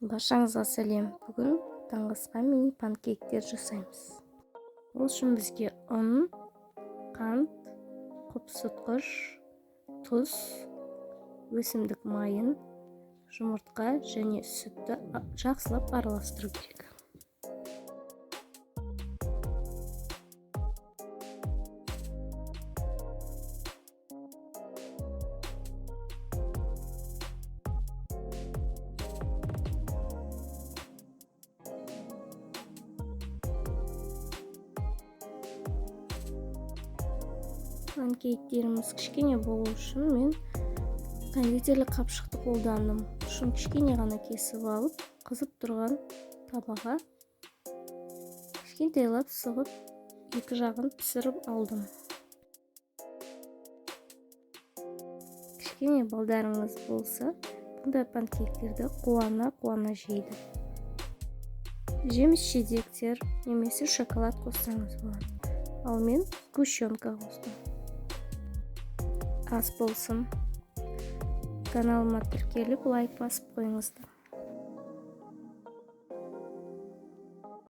Баршаңызға сәлем. Бүгін таңғы асқа мини панкейктер жасаймыз. Ол үшін бізге ұн, қант, құпсытқыш, тұз, өсімдік майын, жұмыртқа және сүтті жақсылап араластыру керек. Панкейктеріміз кішкене болу үшін мен кондитерлік қапшықты қолдандым. Шын кішкене ғана кесіп алып, қызып тұрған табаға кішкентайлап сығып, екі жағын пісіріп алдым. Кішкене балдарыңыз болса, бұндай панкейктерді қуана жейді. Жеміс-жидектер немесе шоколад қоссаңыз болады. Ал мен сгущенка қостым. Ас болсын. Каналыма тіркеліп, лайк басып қойыңыздар.